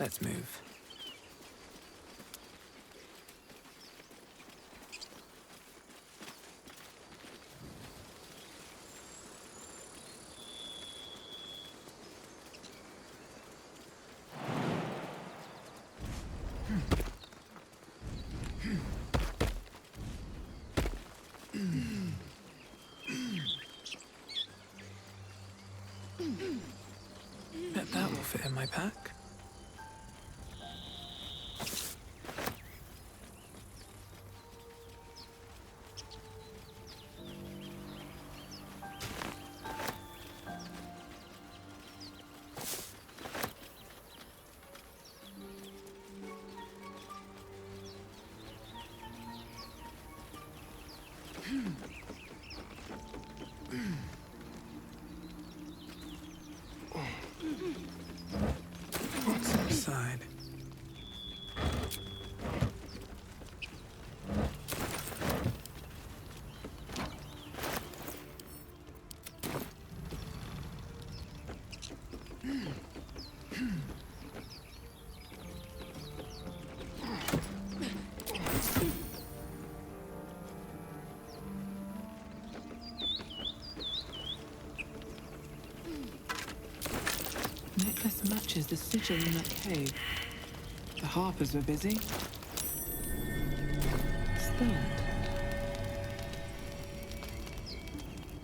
Let's move. Bet that will fit in my pack. What's inside? Necklace matches the sigil in that cave. The harpers were busy. Stunned.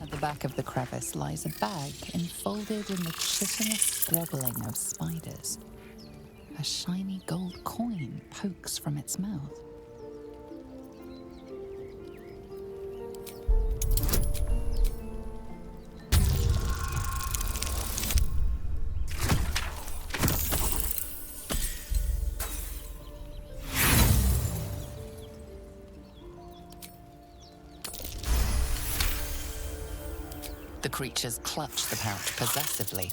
At the back of the crevice lies a bag enfolded in the chitinous squabbling of spiders. A shiny gold coin pokes from its mouth. The creatures clutch the pouch possessively.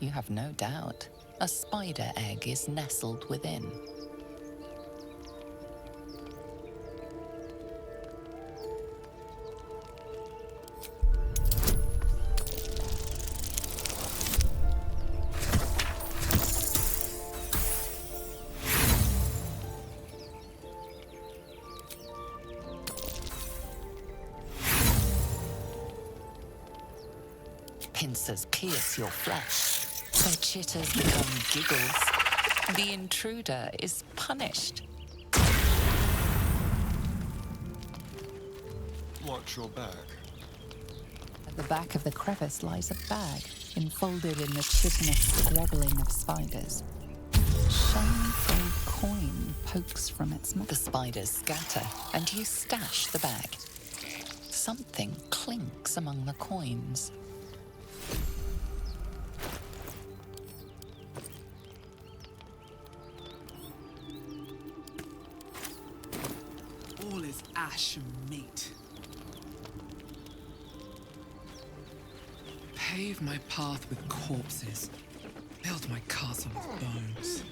You have no doubt. A spider egg is nestled within. Pincers pierce your flesh. Their chitters become giggles. The intruder is punished. Watch your back. At the back of the crevice lies a bag, enfolded in the chitinous squabbling of spiders. A shiny gold coin pokes from its mouth. The spiders scatter, and you stash the bag. Something clinks among the coins. All is ash and meat. Pave my path with corpses. Build my castle with bones.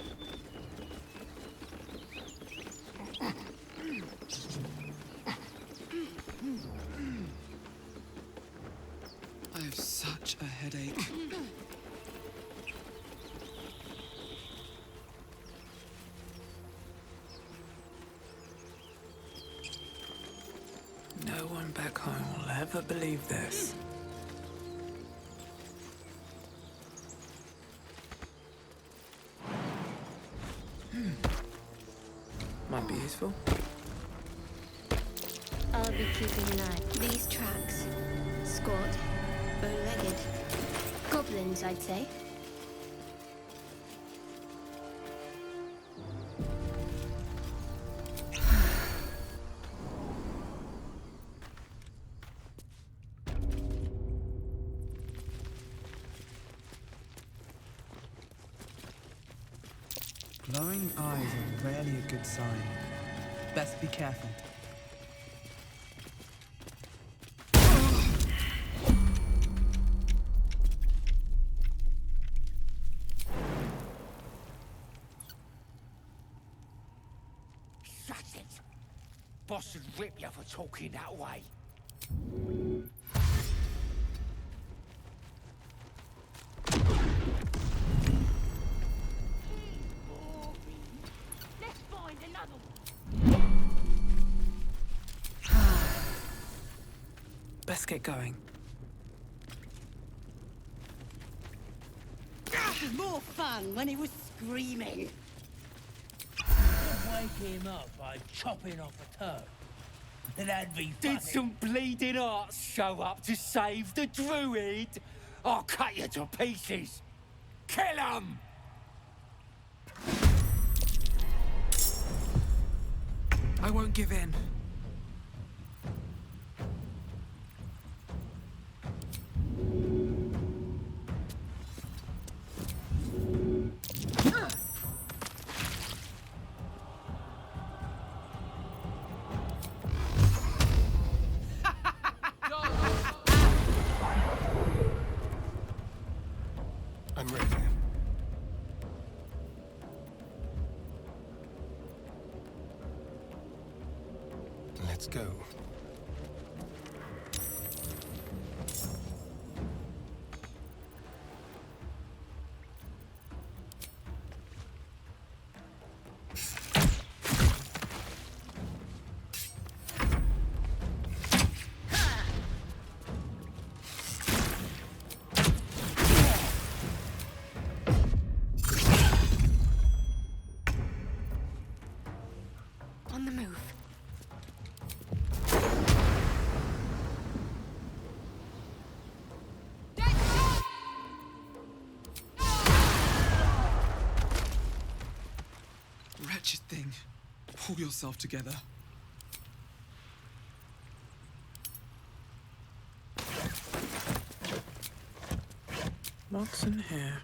I have such a headache. No one back home will ever believe this. Might be useful. I'll be keeping an eye. These tracks. Squat, bow-legged. Goblins, I'd say. Glowing eyes are rarely a good sign. Best be careful. Shut it! Boss would rip you for talking that way. Best get going. More fun when he was screaming. Wake him up by chopping off a toe. That'd be funny. Did some bleeding arts show up to save the druid? I'll cut you to pieces. Kill him! I won't give in. I'm ready. Let's go. On the move. Wretched thing. Pull yourself together. What's in here?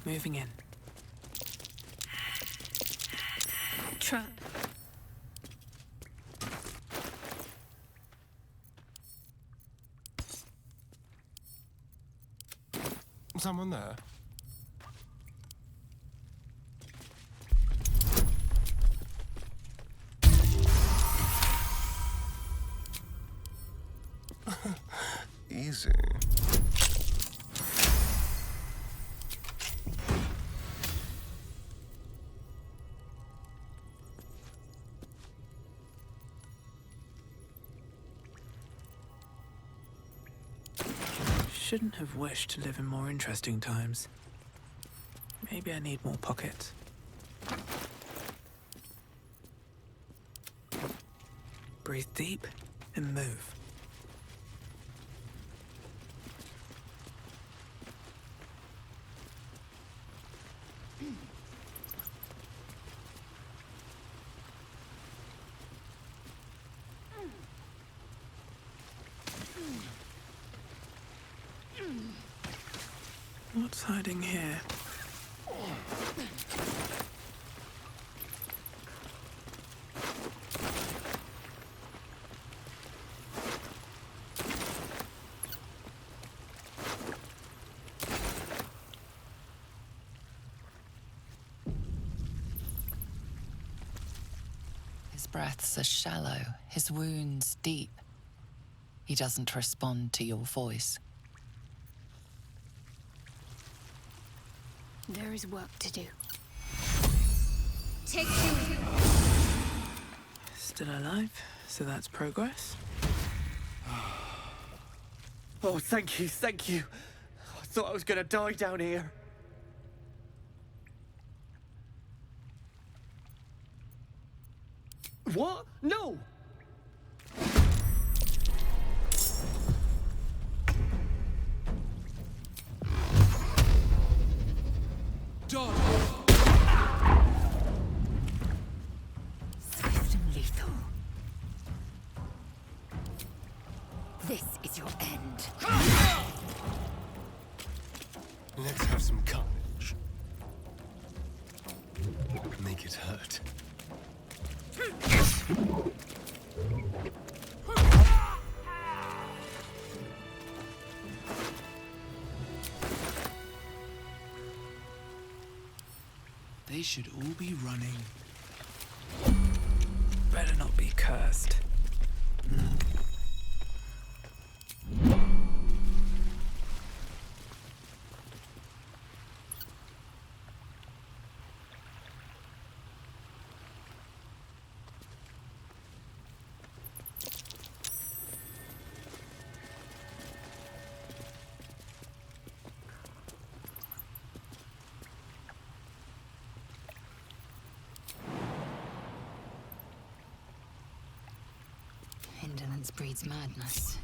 Moving in. Trap. Someone there? Easy. Shouldn't have wished to live in more interesting times. Maybe I need more pockets. Breathe deep and move. What's hiding here? His breaths are shallow, his wounds deep. He doesn't respond to your voice. There is work to do. Still alive, so that's progress. Oh, thank you, thank you. I thought I was gonna die down here. What? No! Dodge! Swift and lethal. This is your end. Let's have some carnage. Make it hurt. They should all be running. Better not be cursed. Ignorance breeds madness.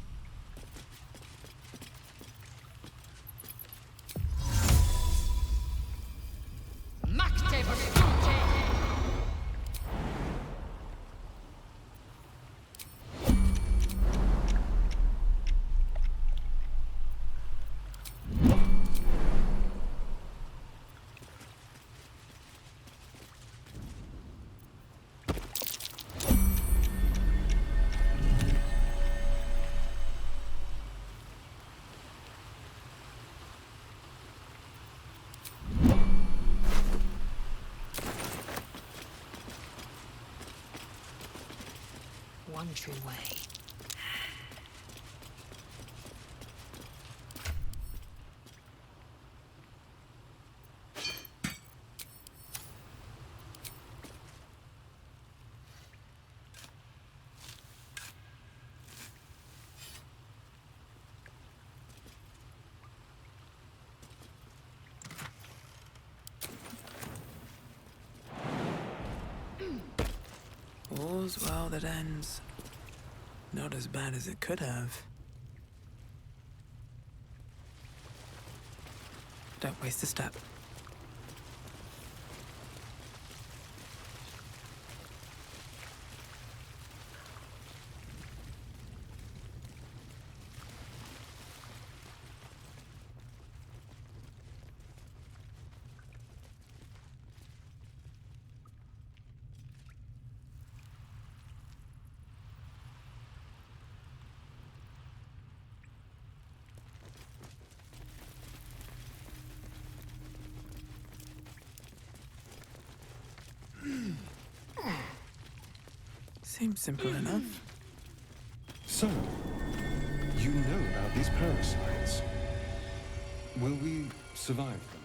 One true way. All's well that ends. Not as bad as it could have. Don't waste a step. Seems simple enough. So, you know about these parasites. Will we survive them?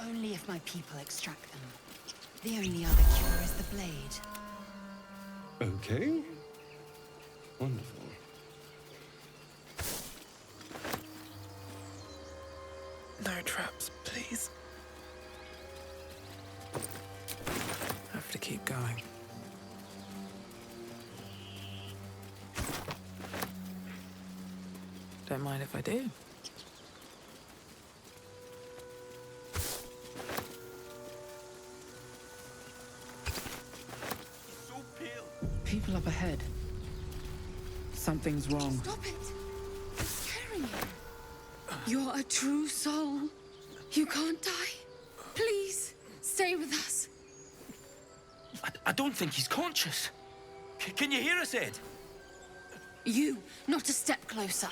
Only if my people extract them. The only other cure is the blade. Okay. Wonderful. No traps, please. Have to keep going. Don't mind if I do. People up ahead. Something's wrong. Stop it! You're scaring him. You're a true soul. You can't die. Please, stay with us. I don't think he's conscious. Can you hear us, Ed? You, not a step closer.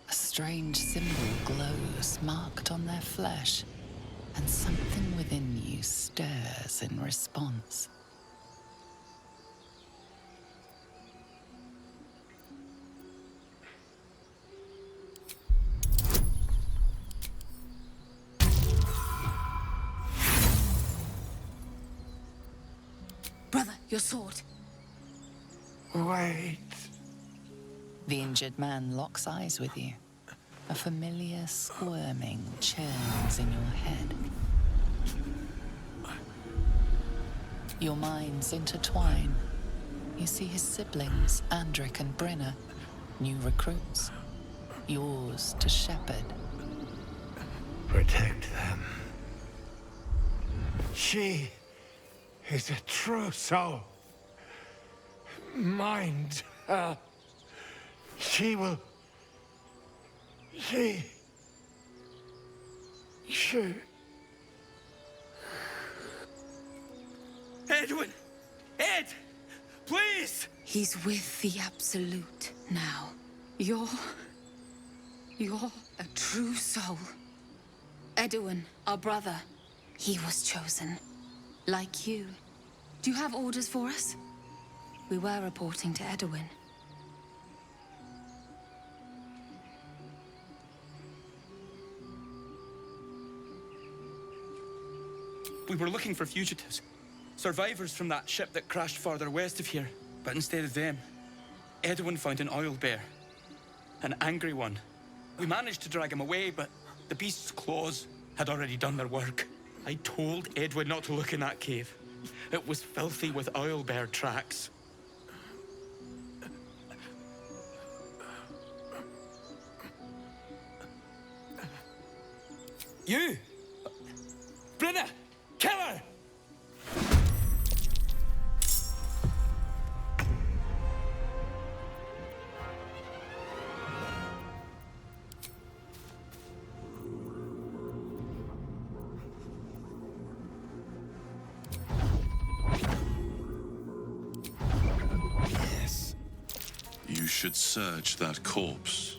A strange symbol glows, marked on their flesh, and something within you stirs in response. Brother, your sword. Wait. The injured man locks eyes with you. A familiar squirming churns in your head. Your minds intertwine. You see his siblings, Andric and Brenna, new recruits. Yours to shepherd. Protect them. She is a true soul. Mind her. She will... She... Edwin! Ed! Please! He's with the Absolute now. You're a true soul. Edwin, our brother, he was chosen. Like you. Do you have orders for us? We were reporting to Edwin. We were looking for fugitives. Survivors from that ship that crashed farther west of here. But instead of them, Edwin found an oil bear. An angry one. We managed to drag him away, but the beast's claws had already done their work. I told Edwin not to look in that cave. It was filthy with oil bear tracks. You! Brynna! Kill her! Yes. You should search that corpse.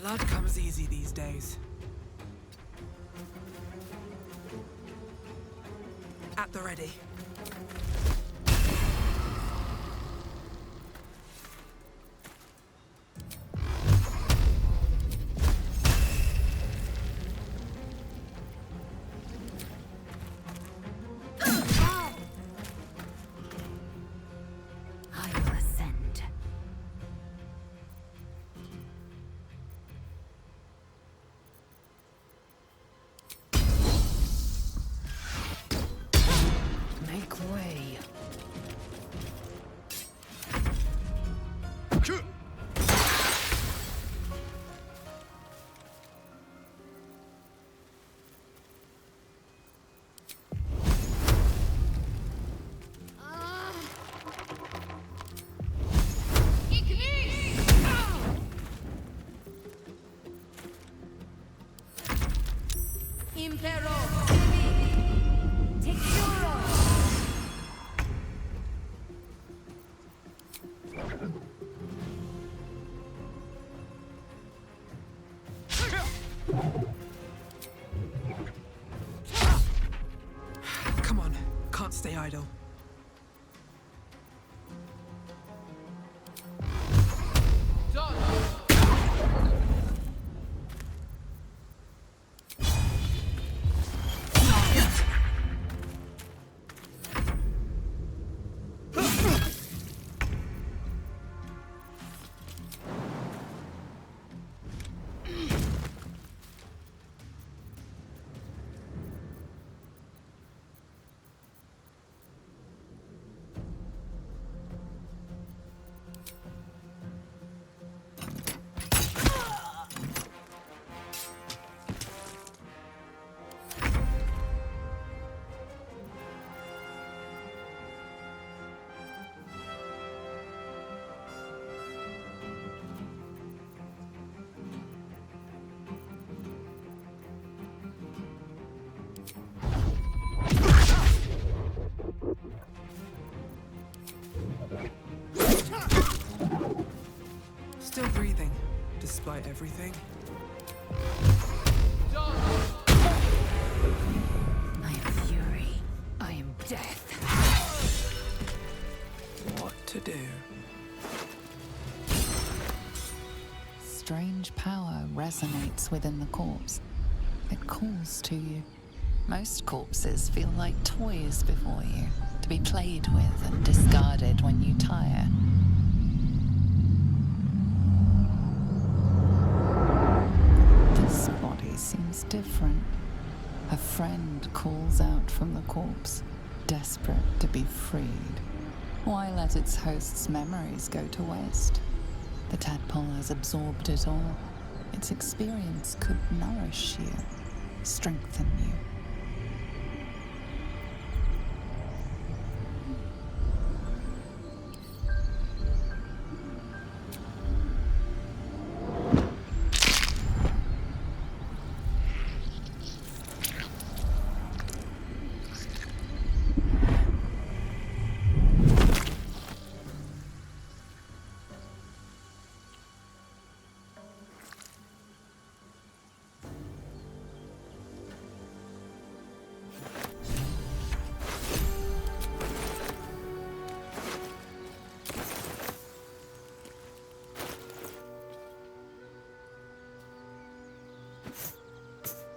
Blood comes easy these days. At the ready. I will ascend. Make way. Impero. Tactician. Come on, can't stay idle. Still breathing, despite everything. I am fury. I am death. What to do? Strange power resonates within the corpse. It calls to you. Most corpses feel like toys before you, to be played with and discarded when you tire. This body seems different. A friend calls out from the corpse, desperate to be freed. Why let its host's memories go to waste? The tadpole has absorbed it all. Its experience could nourish you, strengthen you.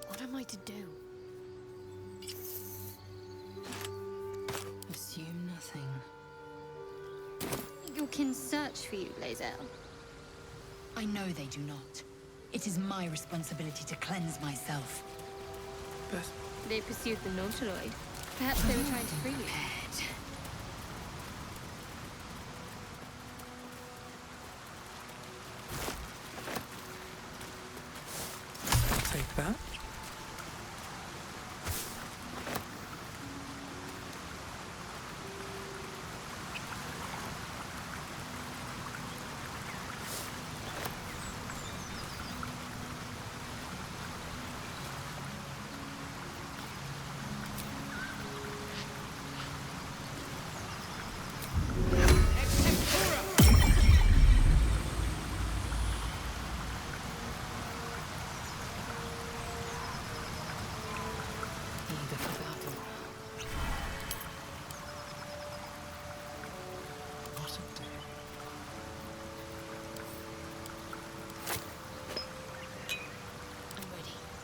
What am I to do? Assume nothing. Your kin search for you, Lae'zel. I know they do not. It is my responsibility to cleanse myself. But They pursued the Nautiloid. Perhaps they were trying to free you. Take that.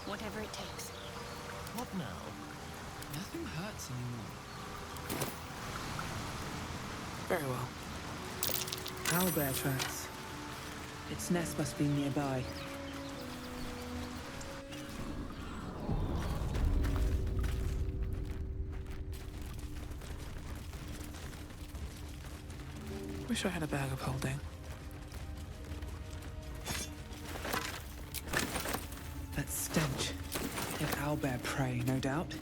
Whatever it takes. What now? Nothing hurts anymore. Very well. Owlbear tracks. Its nest must be nearby. Wish I had a bag of holding. That stench. An owlbear prey, no doubt.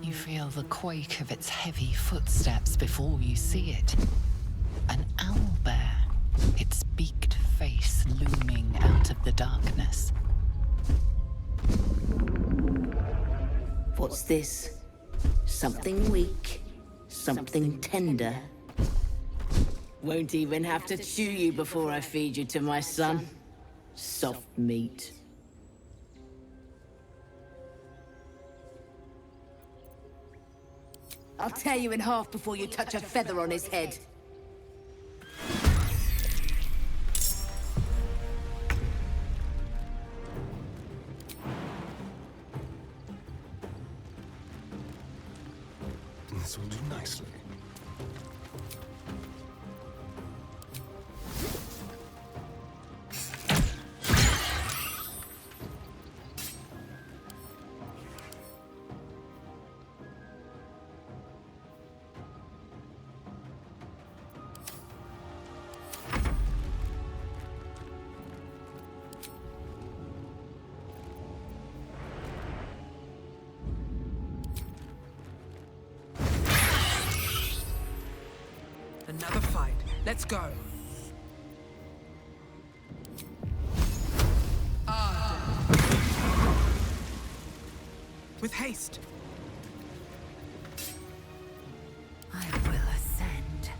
You feel the quake of its heavy footsteps before you see it. An owlbear, its beaked face looming out of the darkness. What's this? Something weak, something tender. Won't even have to chew you before I feed you to my son. Soft meat. I'll tear you in half before you touch a feather on his head. This will do nicely. Another fight. Let's go. With haste. I will ascend.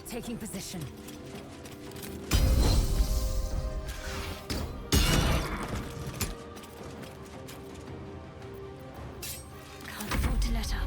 Taking position. Can't afford to let up.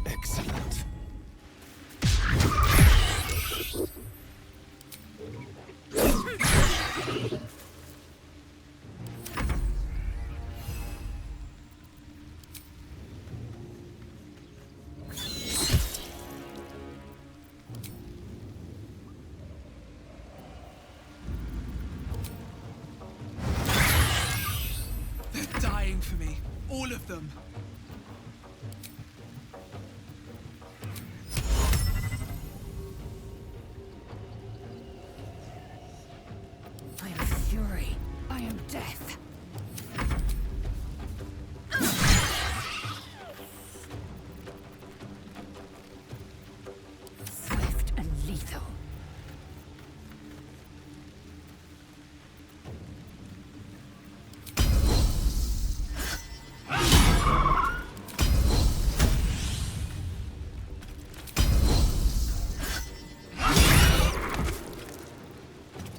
Excellent. for me. All of them. I am fury. I am death. Swift and lethal.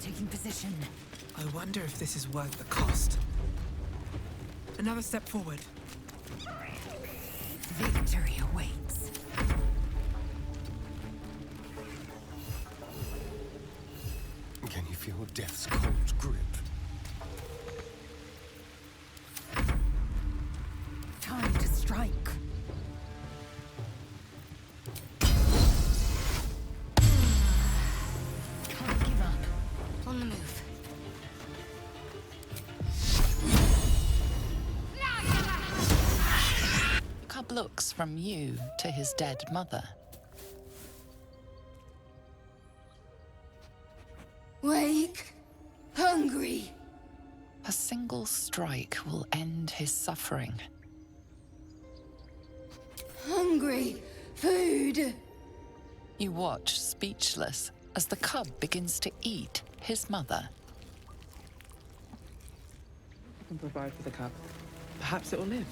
Taking position. I wonder if this is worth the cost. Another step forward. Victory awaits. Can you feel death's cold grip? Time to strike. Can't give up. On the move. Cub looks from you to his dead mother. Wake. Hungry. A single strike will end his suffering. Hungry. Food. You watch, speechless, as the cub begins to eat his mother. I can provide for the cub. Perhaps it will live.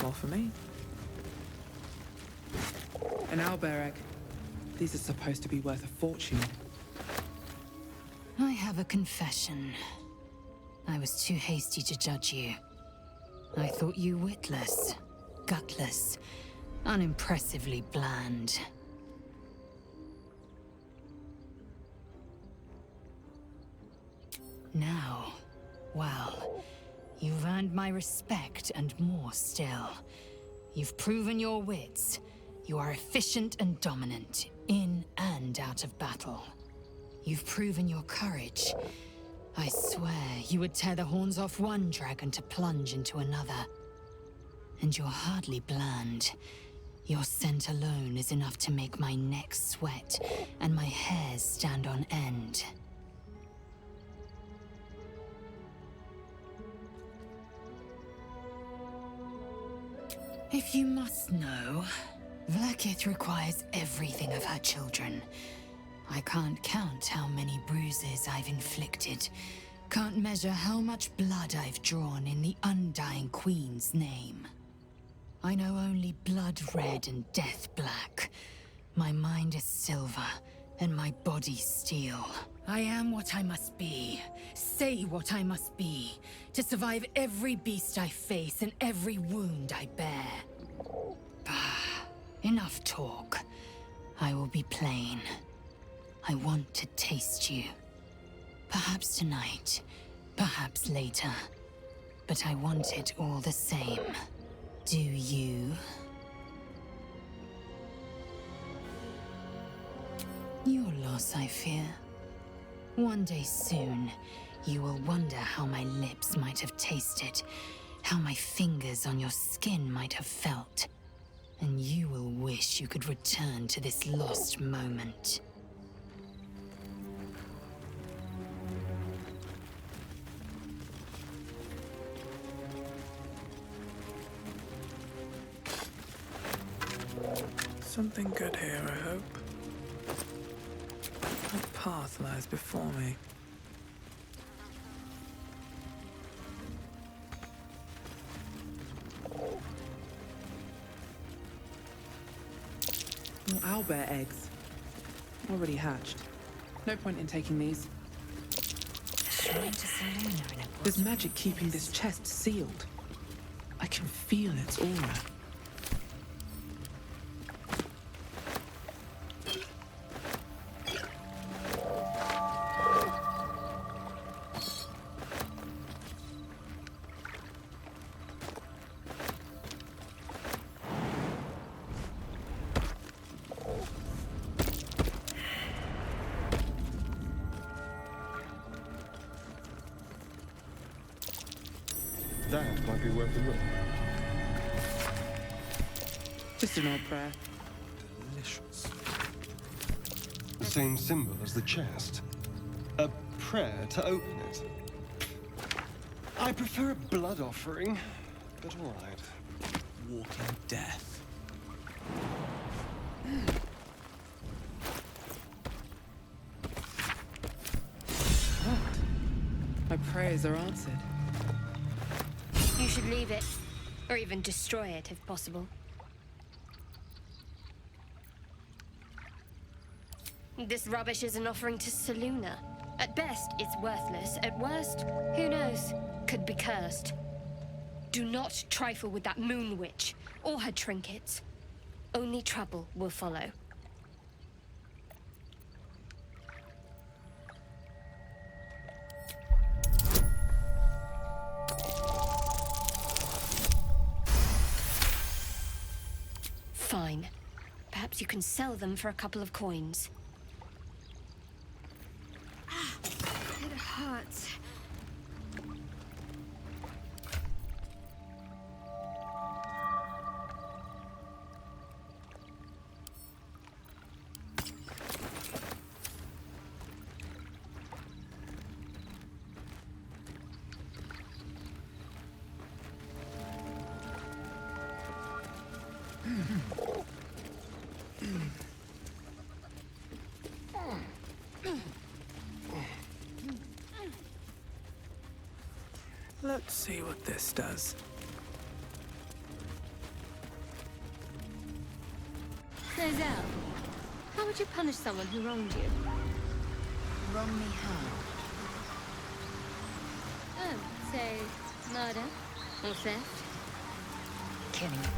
More for me. An owlbear egg. These are supposed to be worth a fortune. I have a confession. I was too hasty to judge you. I thought you witless, gutless, unimpressively bland. Now, well, you've earned my respect and more still. You've proven your wits. You are efficient and dominant, in and out of battle. You've proven your courage. I swear you would tear the horns off one dragon to plunge into another. And you're hardly bland. Your scent alone is enough to make my neck sweat and my hairs stand on end. If you must know, Vlaakith requires everything of her children. I can't count how many bruises I've inflicted. Can't measure how much blood I've drawn in the undying Queen's name. I know only blood red and death black. My mind is silver, and my body steel. I am what I must be, say what I must be, to survive every beast I face and every wound I bear. Bah, enough talk. I will be plain. I want to taste you. Perhaps tonight, perhaps later. But I want it all the same. Do you? Your loss, I fear. One day soon, you will wonder how my lips might have tasted, how my fingers on your skin might have felt. And you will wish you could return to this lost moment. Something good here, I hope. What path lies before me? More owlbear eggs. Already hatched. No point in taking these. There's magic keeping this chest sealed. I can feel its aura. That might be worth a look. Just an old prayer. Delicious. The same symbol as the chest. A prayer to open it. I prefer a blood offering, but all right. Walking death. What? My prayers are answered. You should leave it, or even destroy it if possible. This rubbish is an offering to Selûne. At best, it's worthless. At worst, who knows? Could be cursed. Do not trifle with that moon witch, or her trinkets. Only trouble will follow. Fine. Perhaps you can sell them for a couple of coins. It hurts. Let's see what this does. Giselle, how would you punish someone who wronged you? Wrong me how? Oh, say, murder? Or theft? Killing.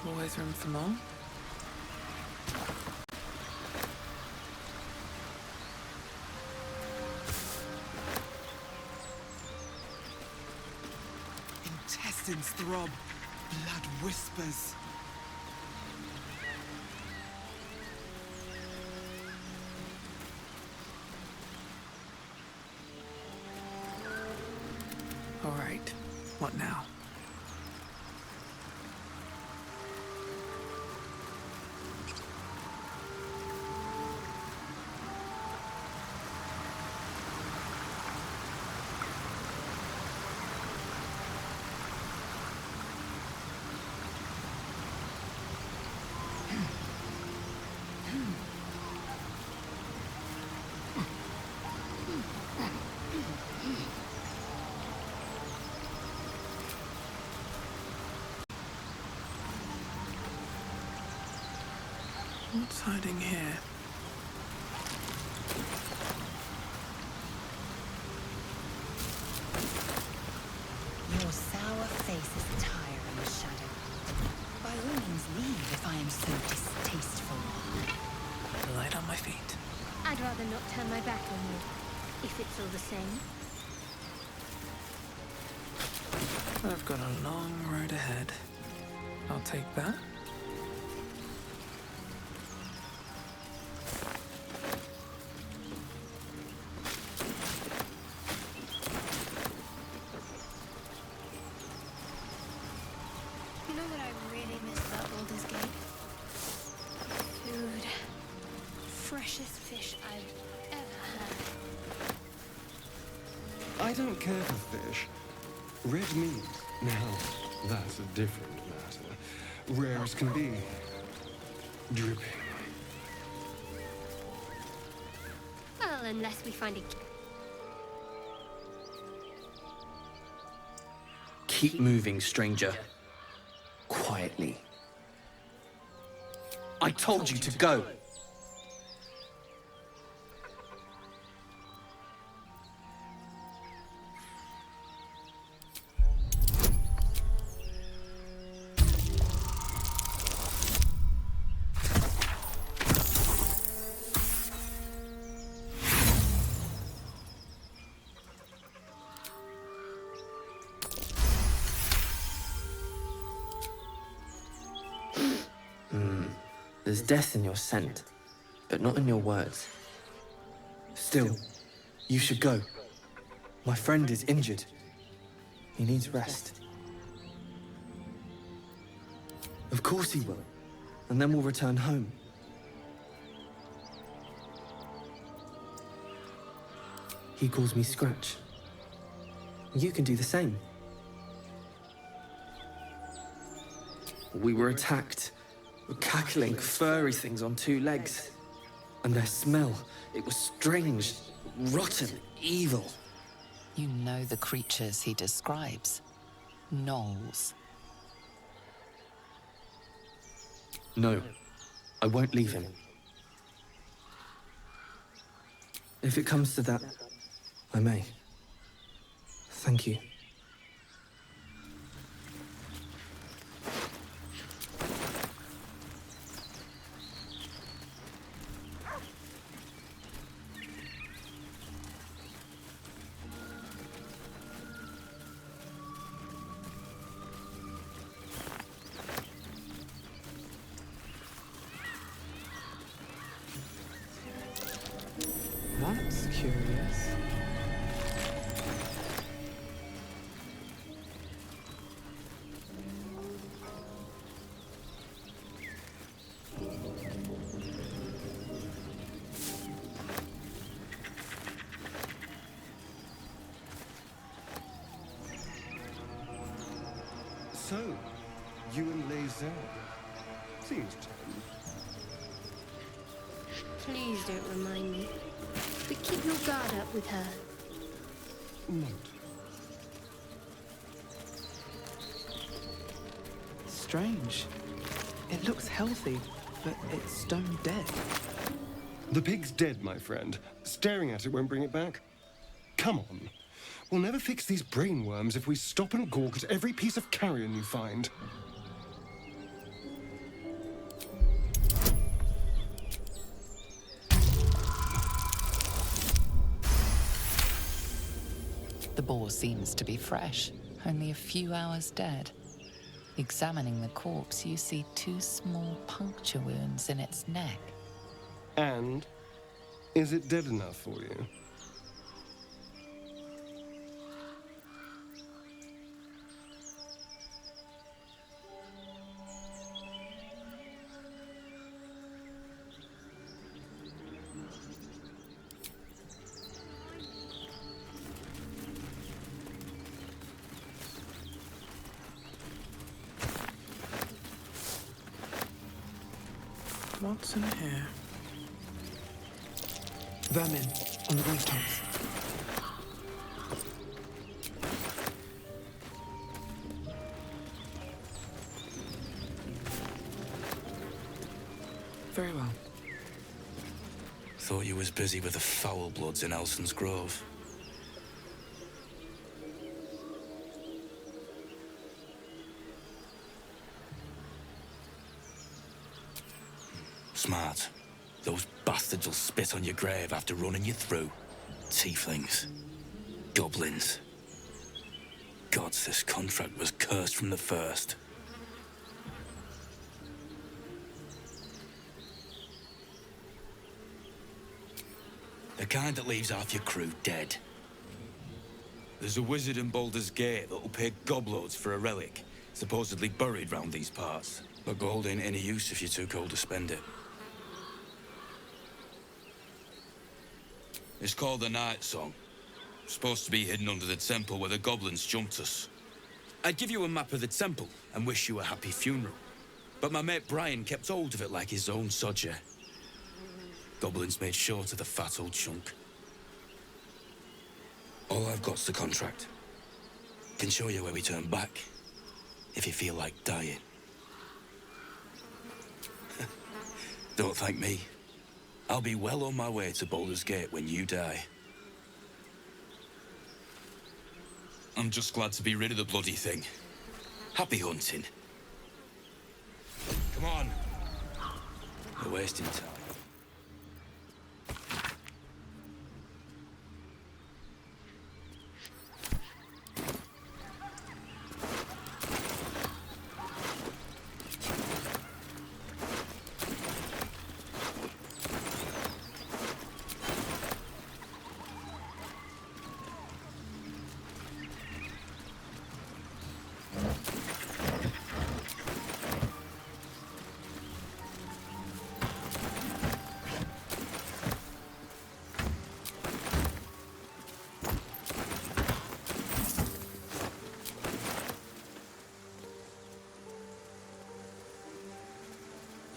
Always room for more. Intestines throb, blood whispers. All right, what now? What's hiding here? Your sour face is tiring, Shadow. By all means leave if I am so distasteful. Light on my feet. I'd rather not turn my back on you, if it's all the same. I've got a long road ahead. I'll take that. You know what I really miss about Baldur's Gate? Food. freshest fish I've ever had. I don't care for fish. Red meat, now, that's a different matter. Rare as can be. Dripping. Well, unless we find a... Keep moving, stranger. Quietly. I told you to go! There's death in your scent, but not in your words. Still, you should go. My friend is injured. He needs rest. Of course he will, and then we'll return home. He calls me Scratch. You can do the same. We were attacked. Cackling, furry things on two legs. And their smell, it was strange, rotten, evil. You know the creatures he describes. Gnolls. No, I won't leave him. If it comes to that, I may. Thank you. That's curious. So, you and Lae'zel. Seems tame. Please don't remind me. But keep your guard up with her. Not. Strange. It looks healthy, but it's stone dead. The pig's dead, my friend. Staring at it won't bring it back. Come on. We'll never fix these brainworms if we stop and gawk at every piece of carrion you find. The boar seems to be fresh, only a few hours dead. Examining the corpse, you see 2 small puncture wounds in its neck. And? Is it dead enough for you? What's in here? Vermin on the rooftops. Very well. Thought you was busy with the foul bloods in Elson's Grove. Smart. Those bastards will spit on your grave after running you through. Tieflings. Goblins. Gods, this contract was cursed from the first. The kind that leaves half your crew dead. There's a wizard in Baldur's Gate that'll pay gobloads for a relic, supposedly buried round these parts. But gold ain't any use if you're too cold to spend it. It's called the Night Song. Supposed to be hidden under the temple where the goblins jumped us. I'd give you a map of the temple and wish you a happy funeral. But my mate Brian kept hold of it like his own sodger. Goblins made short of the fat old chunk. All I've got's the contract. Can show you where we turn back, if you feel like dying. Don't thank me. I'll be well on my way to Baldur's Gate when you die. I'm just glad to be rid of the bloody thing. Happy hunting. Come on. We're wasting time.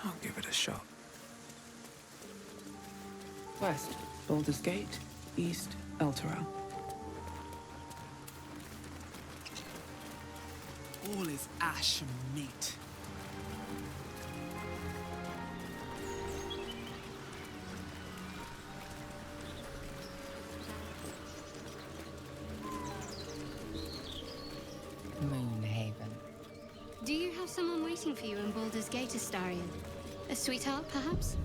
I'll give it a shot. West, Baldur's Gate. East, Elturel. All is ash and meat. Moonhaven. Do you have someone waiting for you in Baldur's Gate, Astarion? A sweetheart, perhaps?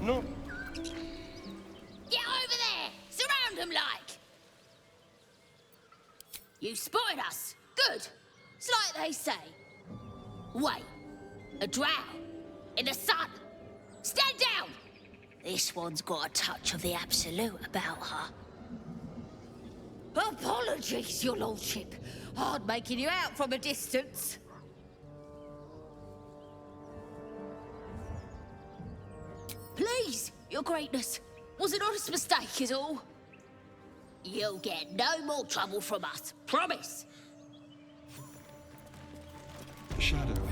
No. Get over there! Surround them like! You spotted us. Good. It's like they say. Wait. A drow. In the sun. Stand down! This one's got a touch of the absolute about her. Apologies, your lordship. Hard making you out from a distance. Please, your greatness. Was an honest mistake is all. You'll get no more trouble from us. Promise. Shadow.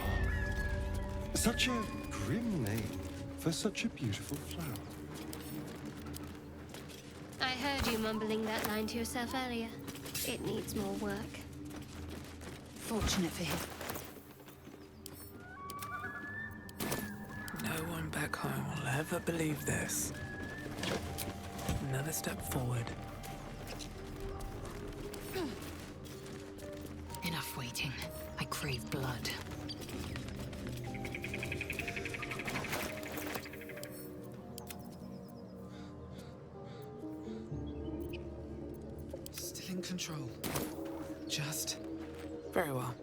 Such a grim name for such a beautiful flower. I heard you mumbling that line to yourself earlier. It needs more work. Fortunate for him. No one back home will ever believe this. Another step forward. Enough waiting. I crave blood. Still in control. Just Very well.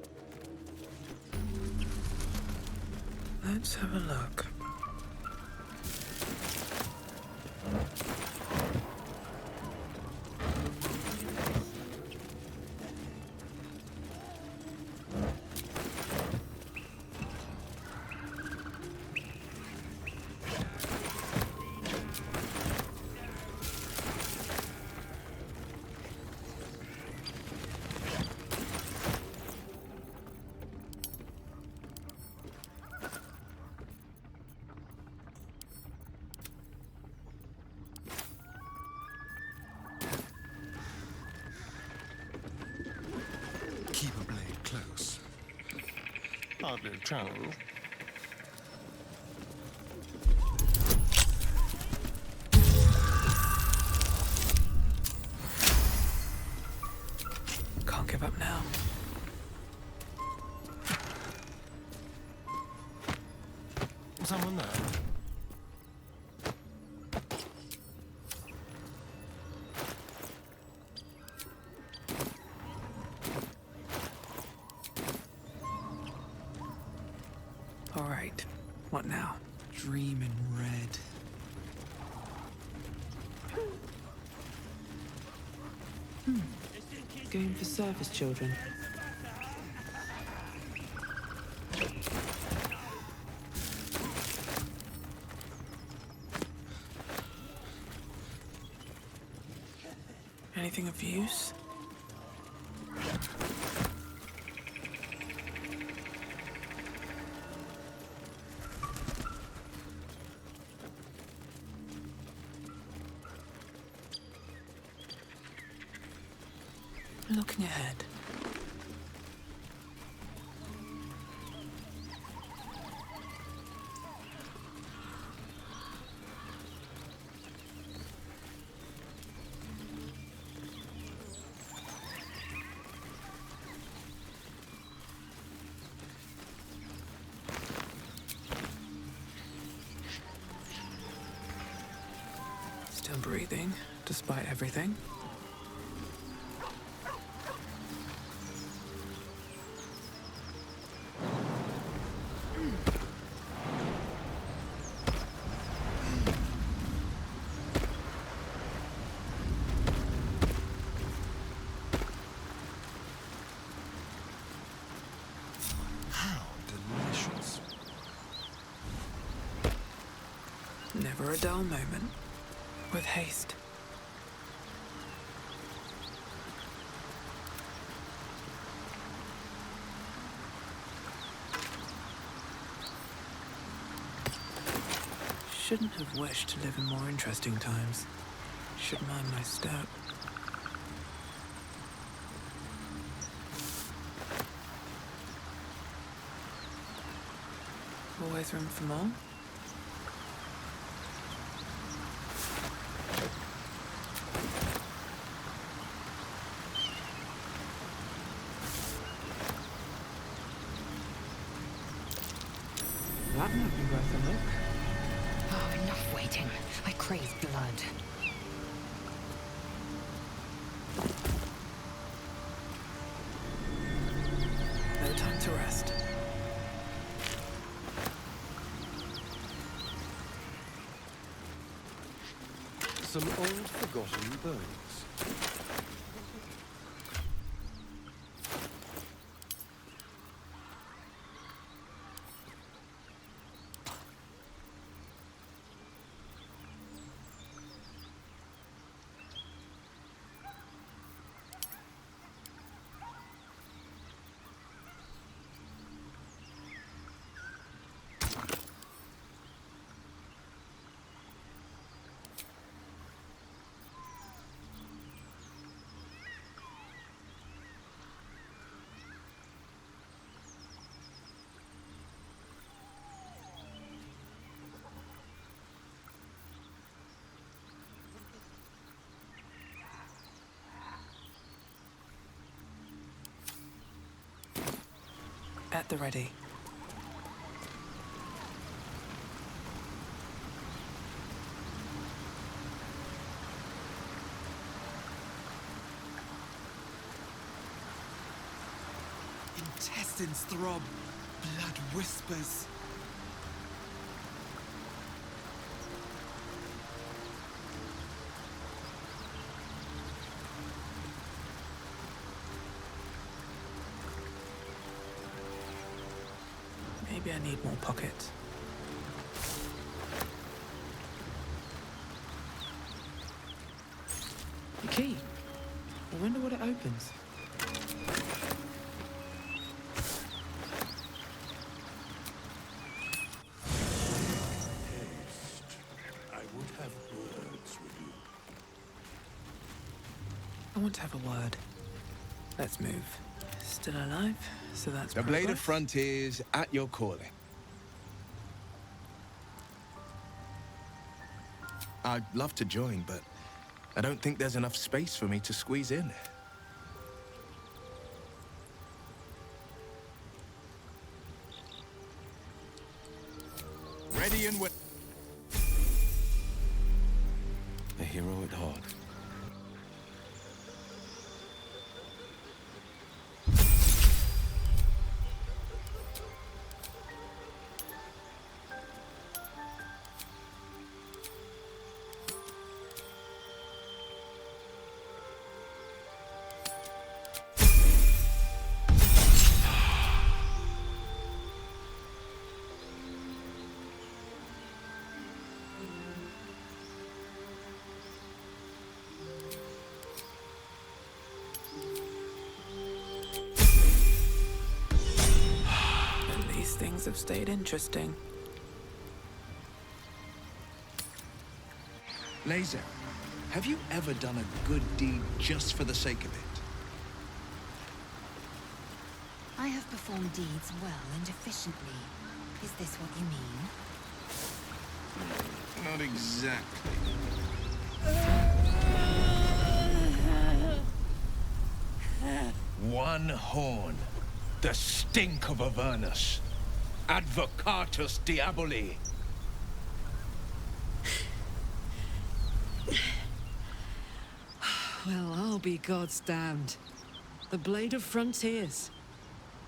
Let's have a look. Keep a blade close. Hardly a challenge. Can't give up now. Someone there? All right. What now? dream in red. Going for service children. anything of use? Looking ahead. Still breathing, despite everything. Never a dull moment. With haste. Shouldn't have wished to live in more interesting times. Should mind my step. Always room for more? That might be worth a look. Oh, enough waiting. I crave blood. No time to rest. Some old forgotten bones. At the ready. Intestines throb, blood whispers. Maybe I need more pockets. The key. I wonder what it opens. I would have words with you. I want to have a word. Let's move. Still alive, so that's The Blade of progress. Frontiers at your calling. I'd love to join, but I don't think there's enough space for me to squeeze in. Ready and wait. A hero at heart. Things have stayed interesting. Laser, have you ever done a good deed just for the sake of it? I have performed deeds well and efficiently. Is this what you mean? Not exactly. One horn. The stink of Avernus. Advocatus Diaboli. Well, I'll be God's damned. The Blade of Frontiers.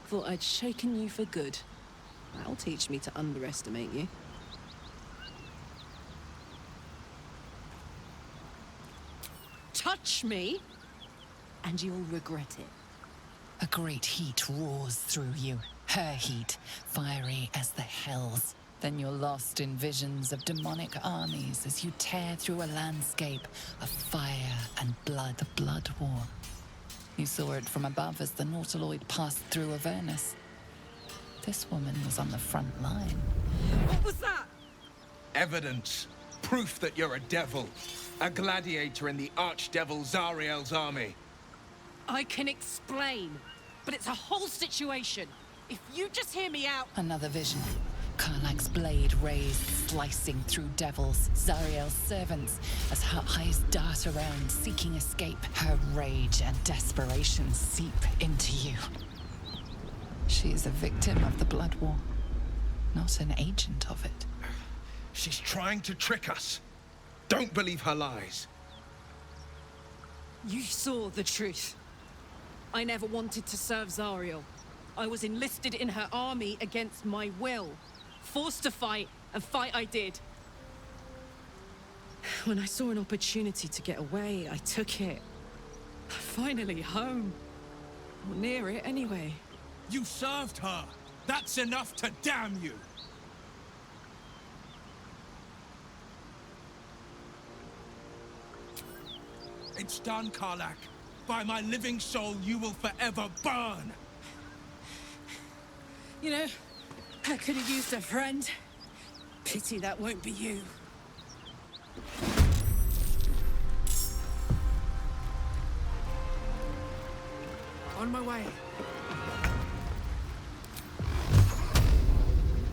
Thought I'd shaken you for good. That'll teach me to underestimate you. Touch me, and you'll regret it. A great heat roars through you, her heat, fiery as the hells. Then you're lost in visions of demonic armies as you tear through a landscape of fire and blood. The Blood War. You saw it from above as the Nautiloid passed through Avernus. This woman was on the front line. What was that? Evidence. Proof that you're a devil. A gladiator in the archdevil Zariel's army. I can explain, but it's a whole situation. If you just hear me out... Another vision. Karlach's blade raised, slicing through devils, Zariel's servants, as her eyes dart around, seeking escape. Her rage and desperation seep into you. She is a victim of the Blood War, not an agent of it. She's trying to trick us. Don't believe her lies. You saw the truth. I never wanted to serve Zariel. I was enlisted in her army against my will. Forced to fight, and fight I did. When I saw an opportunity to get away, I took it. Finally home. Or near it, anyway. You served her. That's enough to damn you. It's done, Karlach. By my living soul, you will forever burn. You know, I could have used a friend. Pity that won't be you. On my way.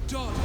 Dodge!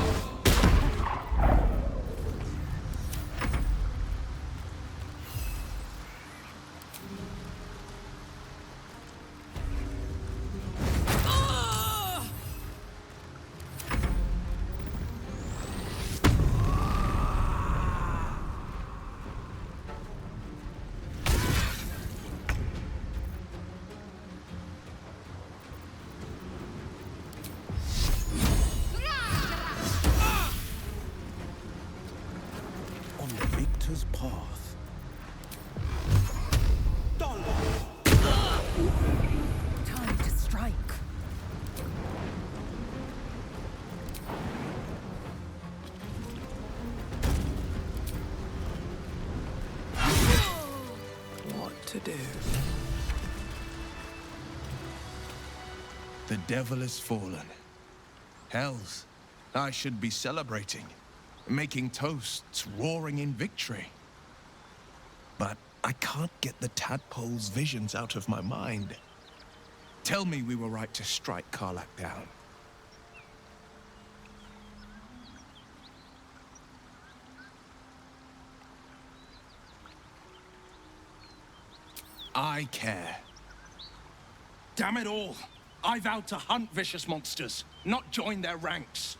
Path. Time to strike. What to do? The devil has fallen. Hells, I should be celebrating. Making toasts, roaring in victory. But I can't get the tadpole's visions out of my mind. Tell me we were right to strike Karlach down. I care. Damn it all! I vowed to hunt vicious monsters, not join their ranks.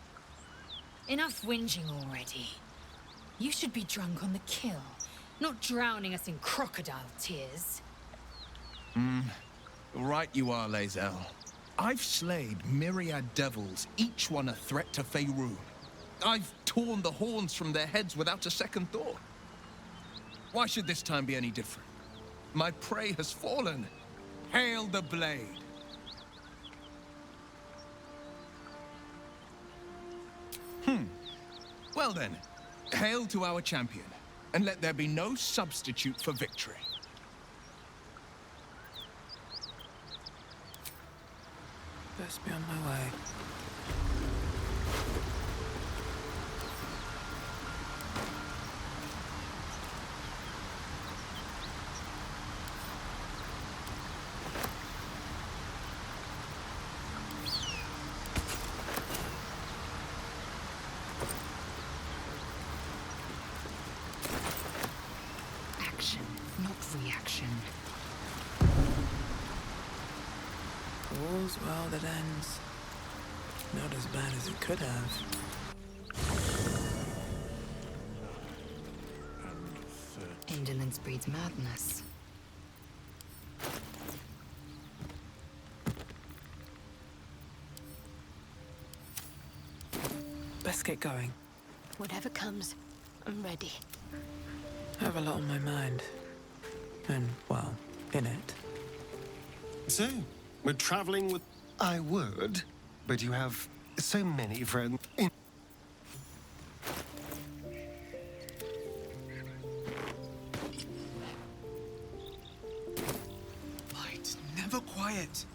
Enough whinging already. You should be drunk on the kill, not drowning us in crocodile tears. Right you are, Lae'zel. I've slayed myriad devils, each one a threat to Faerun. I've torn the horns from their heads without a second thought. Why should this time be any different? My prey has fallen. Hail the blade. Well then, hail to our champion, and let there be no substitute for victory. Best be on my way. Action, not reaction. All's well that ends. Not as bad as it could have. Indolence breeds madness. Let's get going. Whatever comes, I'm ready. I have a lot on my mind. And, well, in it. So, we're traveling with... I would, but you have so many friends in... Light, never quiet.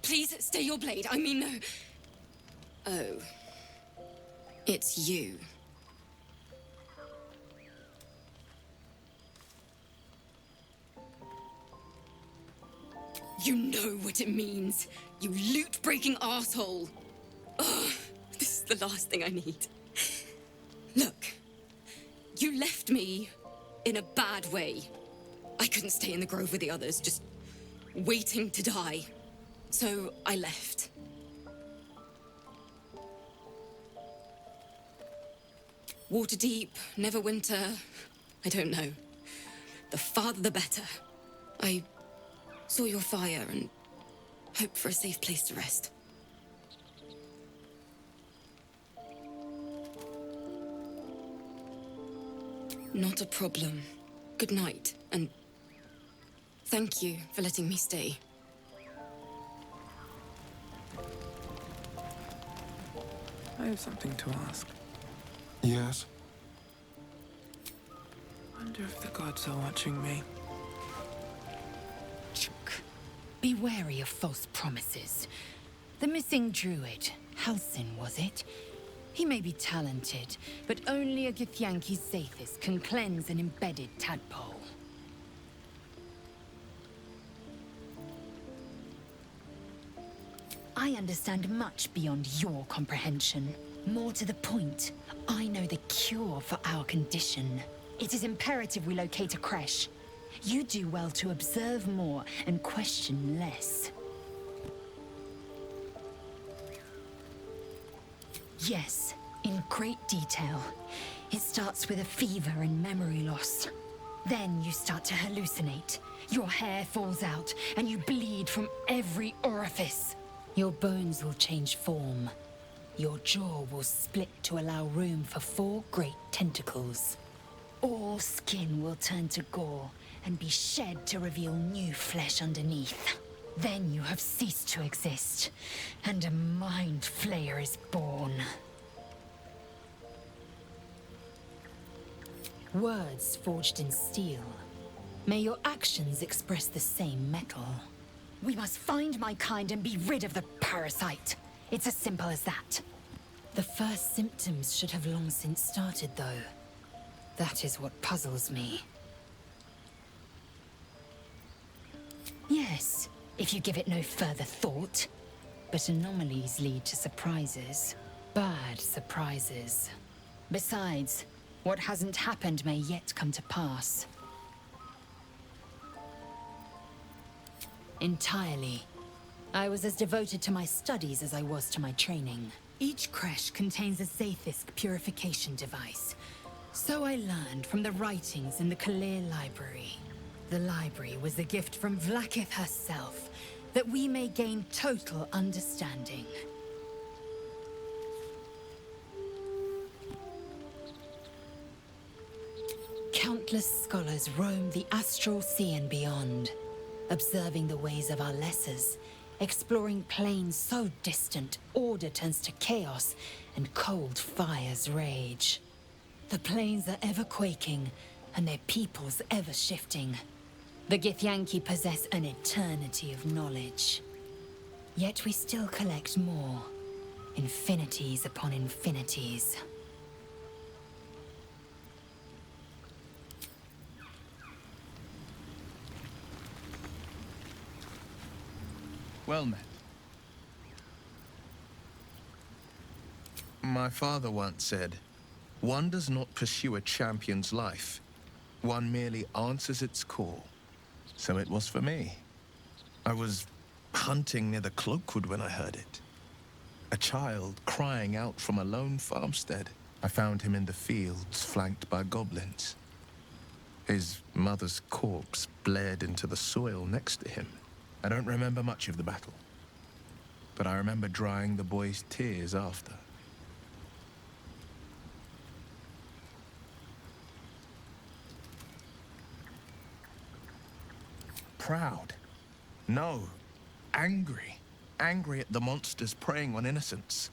Please stay your blade. I mean, no. Oh. It's you. You know what it means. You loot-breaking asshole. Oh, this is the last thing I need. Look, you left me in a bad way. I couldn't stay in the grove with the others, just waiting to die. So I left. Waterdeep, Neverwinter, I don't know. The farther the better. I saw your fire and hoped for a safe place to rest. Not a problem. Good night, and thank you for letting me stay. I have something to ask. Yes? Wonder if the gods are watching me. Be wary of false promises. The missing druid, Halsin, was it? He may be talented, but only a Githyanki Zathis can cleanse an embedded tadpole. I understand much beyond your comprehension. More to the point, I know the cure for our condition. It is imperative we locate a creche. You do well to observe more and question less. Yes, in great detail. It starts with a fever and memory loss. Then you start to hallucinate. Your hair falls out and you bleed from every orifice. Your bones will change form. Your jaw will split to allow room for 4 great tentacles. All skin will turn to gore and be shed to reveal new flesh underneath. Then you have ceased to exist, and a mind flayer is born. Words forged in steel. May your actions express the same metal. We must find my kind and be rid of the parasite. It's as simple as that. The first symptoms should have long since started, though. That is what puzzles me. Yes, if you give it no further thought. But anomalies lead to surprises. Bad surprises. Besides, what hasn't happened may yet come to pass. Entirely. I was as devoted to my studies as I was to my training. Each creche contains a Zathis purification device. So I learned from the writings in the Kalir Library. The library was a gift from Vlaakith herself, that we may gain total understanding. Countless scholars roam the astral sea and beyond, observing the ways of our lessers, exploring planes so distant order turns to chaos and cold fires rage. The planes are ever quaking, and their peoples ever shifting. The Githyanki possess an eternity of knowledge. Yet we still collect more. Infinities upon infinities. Well met. My father once said, one does not pursue a champion's life. One merely answers its call. So it was for me. I was hunting near the Cloakwood when I heard it. A child crying out from a lone farmstead. I found him in the fields, flanked by goblins. His mother's corpse bled into the soil next to him. I don't remember much of the battle, but I remember drying the boy's tears after. Proud? No. Angry. Angry at the monsters preying on innocents.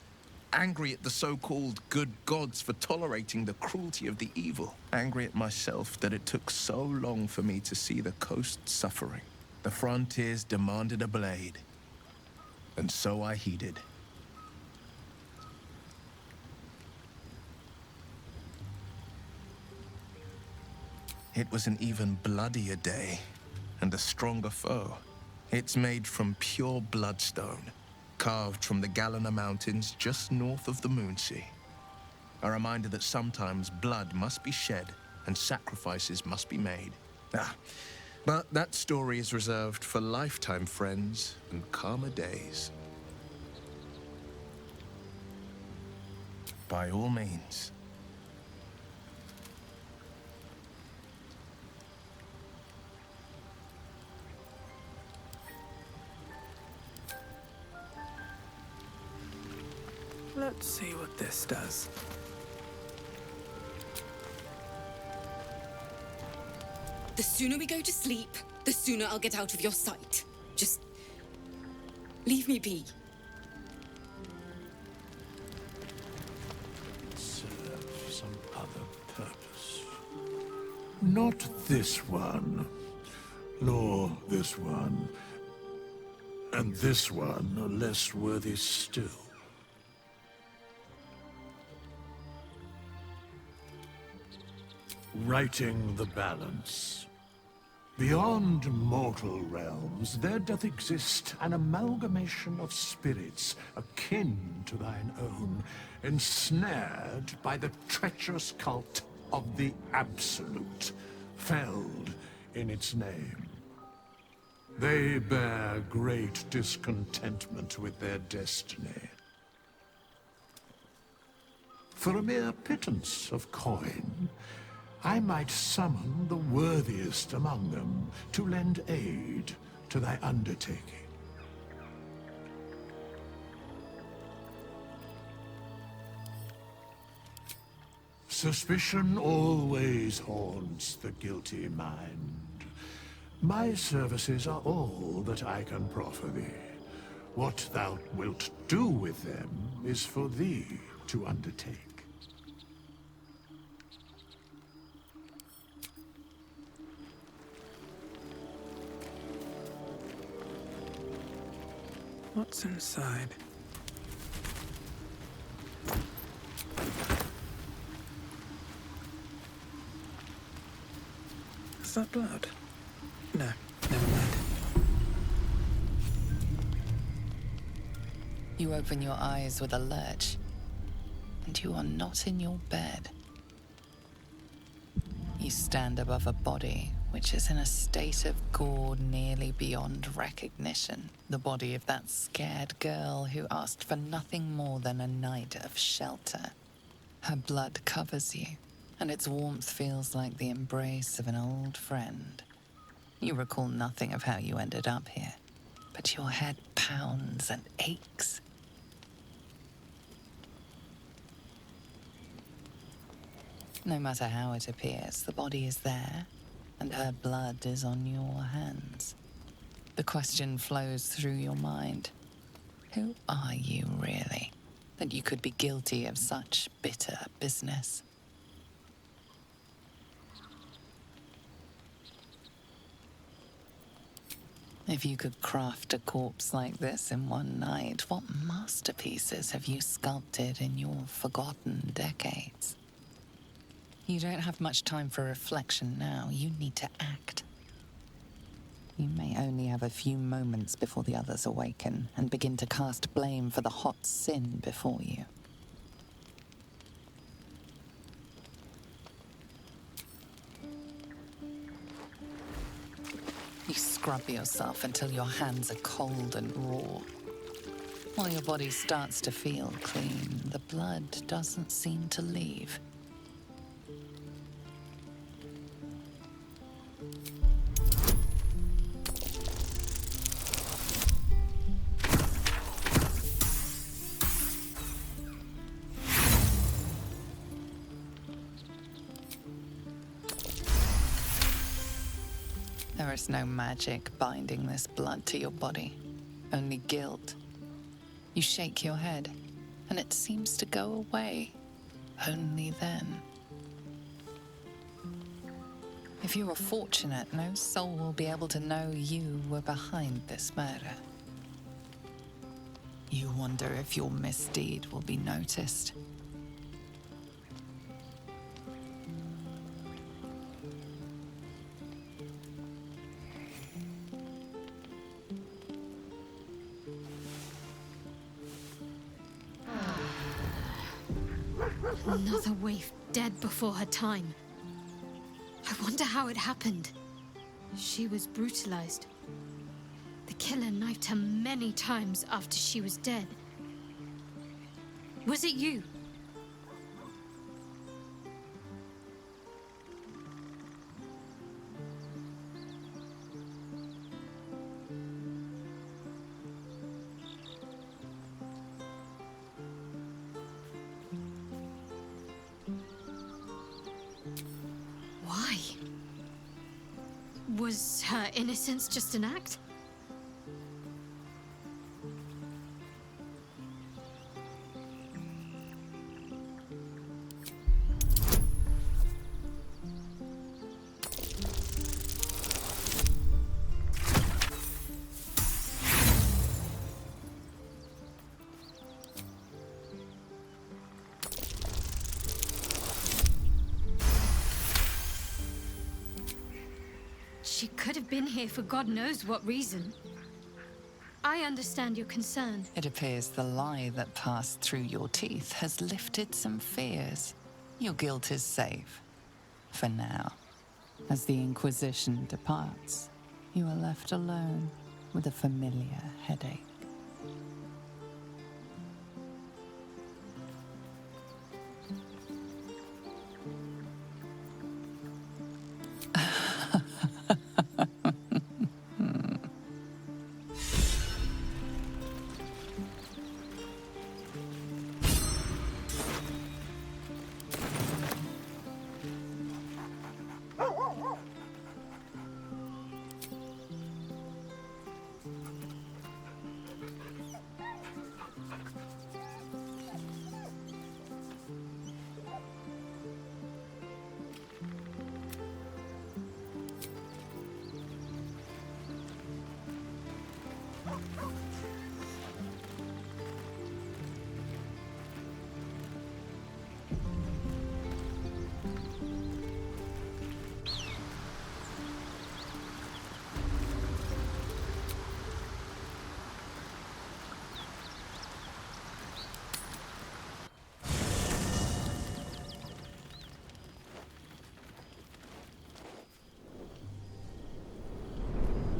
Angry at the so-called good gods for tolerating the cruelty of the evil. Angry at myself that it took so long for me to see the coast suffering. The frontiers demanded a blade. And so I heeded. It was an even bloodier day, and a stronger foe. It's made from pure bloodstone, carved from the Galena Mountains just north of the Moonsea. A reminder that sometimes blood must be shed and sacrifices must be made. But that story is reserved for lifetime friends and calmer days. By all means. Let's see what this does. The sooner we go to sleep, the sooner I'll get out of your sight. Just leave me be. Serve some other purpose. Not this one, nor this one, and this one are less worthy still. Righting the balance. Beyond mortal realms, there doth exist an amalgamation of spirits akin to thine own, ensnared by the treacherous cult of the Absolute, felled in its name. They bear great discontentment with their destiny. For a mere pittance of coin, I might summon the worthiest among them to lend aid to thy undertaking. Suspicion always haunts the guilty mind. My services are all that I can proffer thee. What thou wilt do with them is for thee to undertake. What's inside? Is that blood? No, never mind. You open your eyes with a lurch, and you are not in your bed. You stand above a body which is in a state of gore nearly beyond recognition. The body of that scared girl who asked for nothing more than a night of shelter. Her blood covers you, and its warmth feels like the embrace of an old friend. You recall nothing of how you ended up here, but your head pounds and aches. No matter how it appears, the body is there, and her blood is on your hands. The question flows through your mind. Who are you, really, that you could be guilty of such bitter business? If you could craft a corpse like this in one night, what masterpieces have you sculpted in your forgotten decades? You don't have much time for reflection now. You need to act. You may only have a few moments before the others awaken and begin to cast blame for the hot sin before you. You scrub yourself until your hands are cold and raw. While your body starts to feel clean, the blood doesn't seem to leave. There is no magic binding this blood to your body, only guilt. You shake your head, and it seems to go away, only then. If you are fortunate, no soul will be able to know you were behind this murder. You wonder if your misdeed will be noticed. Another waif dead before her time. I wonder how it happened. She was brutalized. The killer knifed her many times after she was dead. Was it you? Why? Was her innocence just an act? She could have been here for God knows what reason. I understand your concern. It appears the lie that passed through your teeth has lifted some fears. Your guilt is safe. For now. As the Inquisition departs, you are left alone with a familiar headache.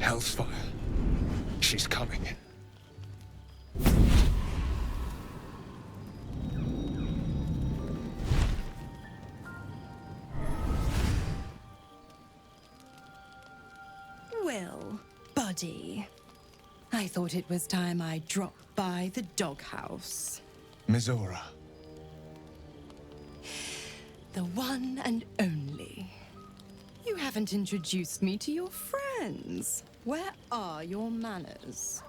Hellsfire. She's coming. Well, buddy, I thought it was time I dropped by the doghouse. Mizora. The one and only. You haven't introduced me to your friends. Where are your manners?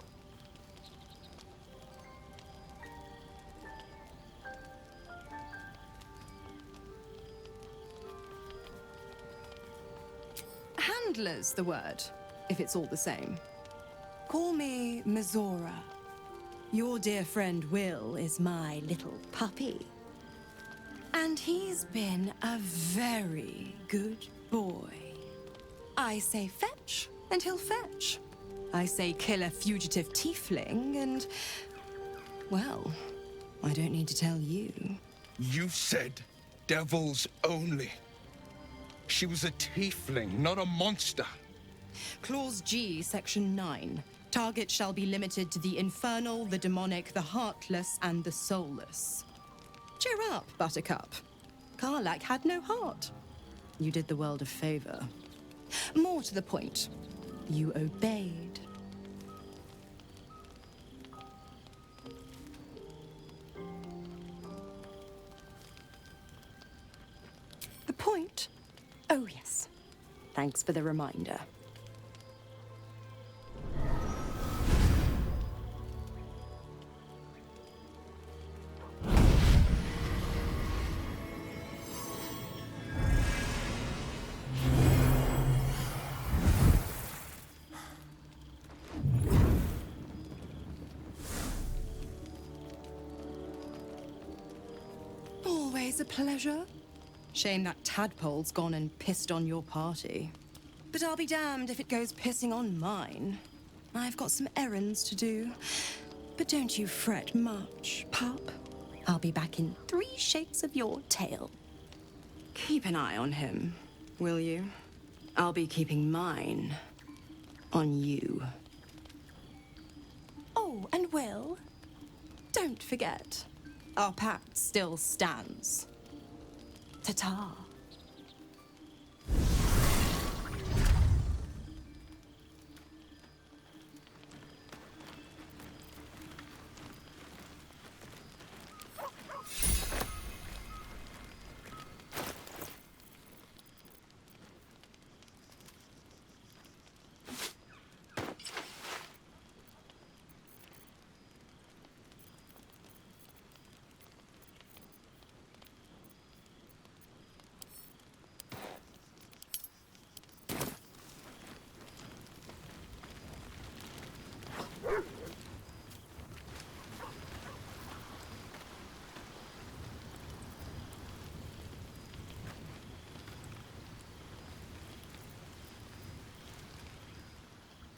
Handler's the word, if it's all the same. Call me Mizora. Your dear friend Will is my little puppy. And he's been a very good boy. I say fetch, and he'll fetch. I say kill a fugitive tiefling, and... well, I don't need to tell you. You said devils only. She was a tiefling, not a monster. Clause G, Section 9. Target shall be limited to the infernal, the demonic, the heartless, and the soulless. Cheer up, Buttercup. Karlach had no heart. You did the world a favor. More to the point, you obeyed. The point? Oh, yes. Thanks for the reminder. Always a pleasure. Shame that tadpole's gone and pissed on your party. But I'll be damned if it goes pissing on mine. I've got some errands to do. But don't you fret much, pup. I'll be back in 3 shakes of your tail. Keep an eye on him, will you? I'll be keeping mine on you. Oh, and Will, don't forget, our pact still stands. Ta-ta.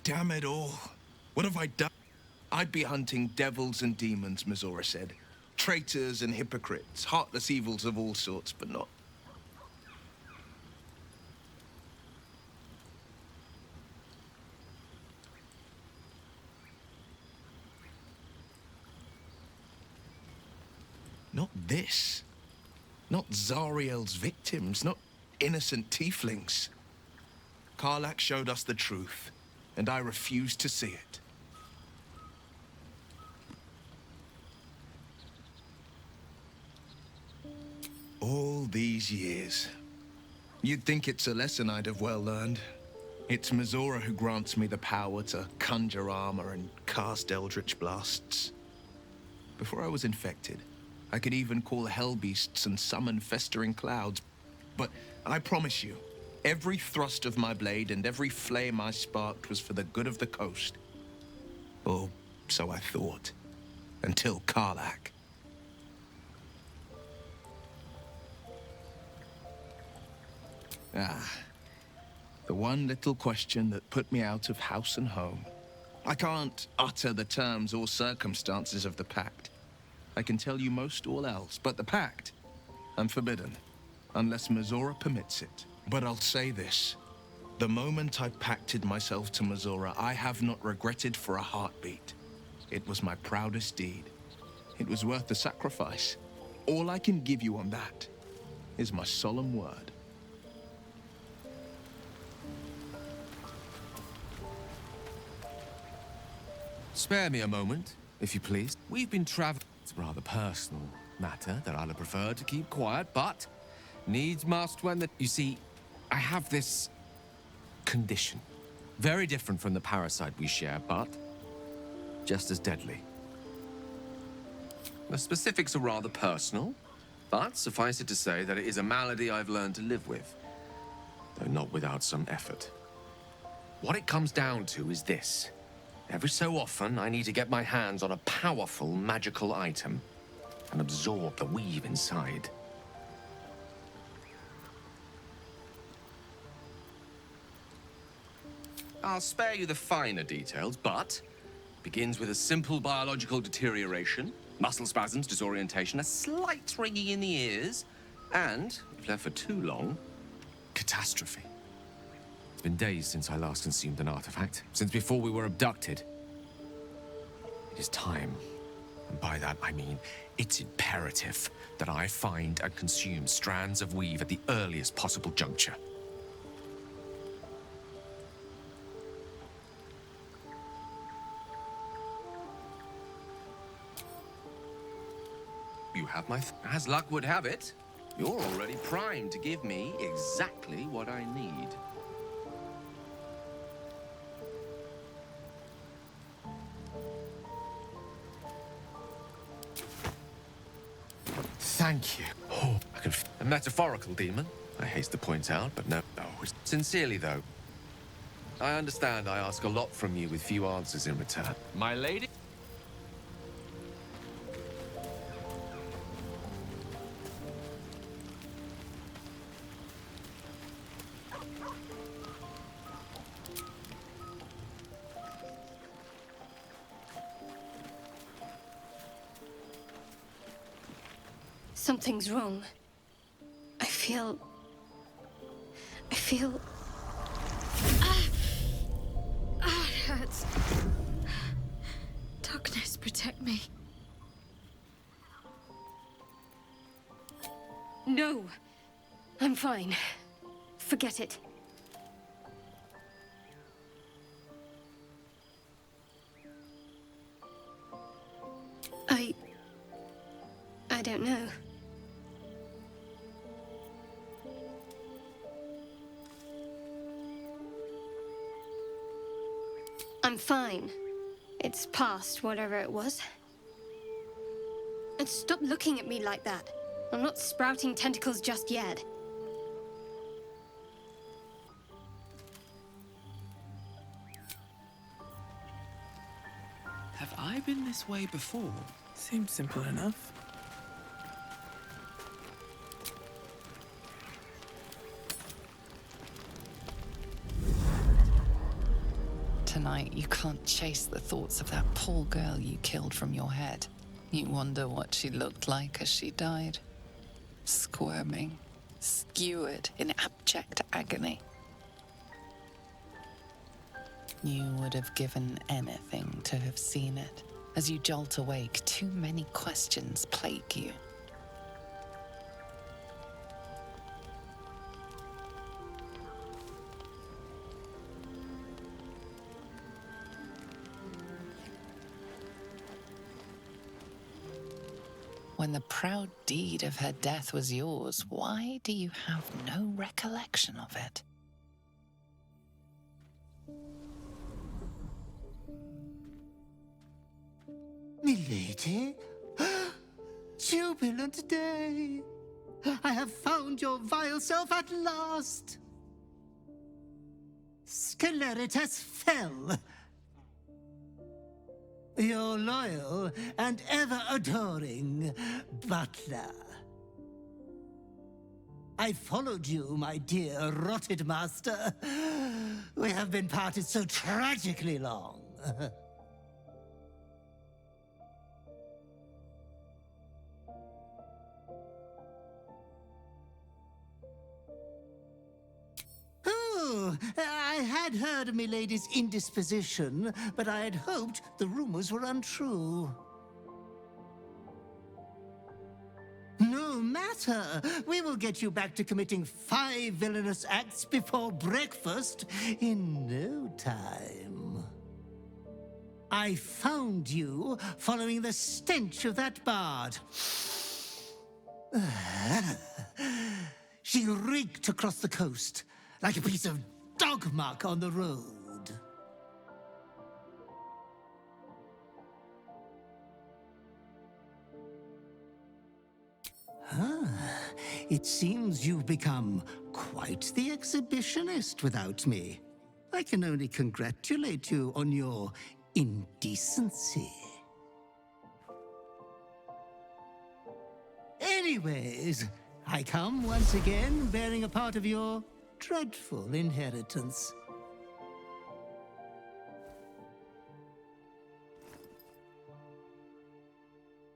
Damn it all. What have I done? I'd be hunting devils and demons, Mizora said. Traitors and hypocrites, heartless evils of all sorts, but not... not this. Not Zariel's victims, not innocent tieflings. Karlach showed us the truth, and I refuse to see it. All these years. You'd think it's a lesson I'd have well learned. It's Mizora who grants me the power to conjure armor and cast eldritch blasts. Before I was infected, I could even call hell beasts and summon festering clouds. But I promise you, every thrust of my blade and every flame I sparked was for the good of the coast. Or so I thought. Until Karlach. The one little question that put me out of house and home. I can't utter the terms or circumstances of the pact. I can tell you most all else, but the pact, I'm forbidden, unless Mizora permits it. But I'll say this. The moment I pacted myself to Mizora, I have not regretted for a heartbeat. It was my proudest deed. It was worth the sacrifice. All I can give you on that is my solemn word. Spare me a moment, if you please. We've been traveling. It's a rather personal matter that I'd have preferred to keep quiet, but needs must when the... You see, I have this condition. Very different from the parasite we share, but just as deadly. The specifics are rather personal, but suffice it to say that it is a malady I've learned to live with, though not without some effort. What it comes down to is this. Every so often, I need to get my hands on a powerful magical item and absorb the weave inside. I'll spare you the finer details, but it begins with a simple biological deterioration, muscle spasms, disorientation, a slight ringing in the ears, and, if left for too long, catastrophe. It's been days since I last consumed an artifact, since before we were abducted. It is time, and by that I mean it's imperative that I find and consume strands of weave at the earliest possible juncture. You have my... As luck would have it, you're already primed to give me exactly what I need. Thank you. Oh, a metaphorical demon, I haste to point out, but no. Sincerely, though, I understand I ask a lot from you with few answers in return. My lady? Something's wrong. I feel... it hurts. Darkness, protect me. No. I'm fine. Forget it. I don't know. I'm fine. It's past whatever it was. And stop looking at me like that. I'm not sprouting tentacles just yet. Have I been this way before? Seems simple enough. Tonight, you can't chase the thoughts of that poor girl you killed from your head. You wonder what she looked like as she died. Squirming, skewered in abject agony. You would have given anything to have seen it. As you jolt awake, too many questions plague you. When the proud deed of her death was yours, why do you have no recollection of it? Milady? Jubilant day! I have found your vile self at last! Sceleritas fell! Your loyal and ever-adoring butler. I followed you, my dear rotted master. We have been parted so tragically long. Oh, I had heard of Milady's indisposition, but I had hoped the rumors were untrue. No matter. We will get you back to committing 5 villainous acts before breakfast in no time. I found you following the stench of that bard. She reeked across the coast, like a piece of dog muck on the road. It seems you've become quite the exhibitionist without me. I can only congratulate you on your indecency. Anyways, I come once again bearing a part of your dreadful inheritance.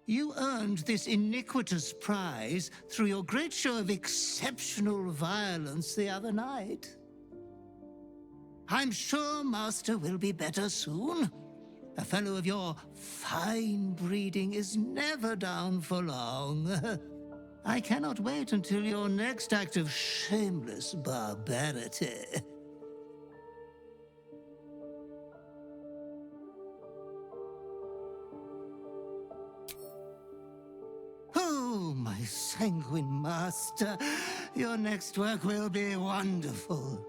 You earned this iniquitous prize through your great show of exceptional violence the other night. I'm sure Master will be better soon. A fellow of your fine breeding is never down for long. I cannot wait until your next act of shameless barbarity. Oh, my sanguine master, your next work will be wonderful.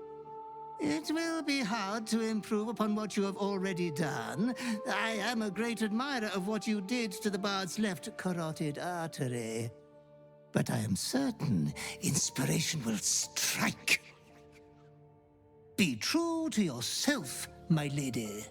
It will be hard to improve upon what you have already done. I am a great admirer of what you did to the bard's left carotid artery. But I am certain inspiration will strike. Be true to yourself, my lady.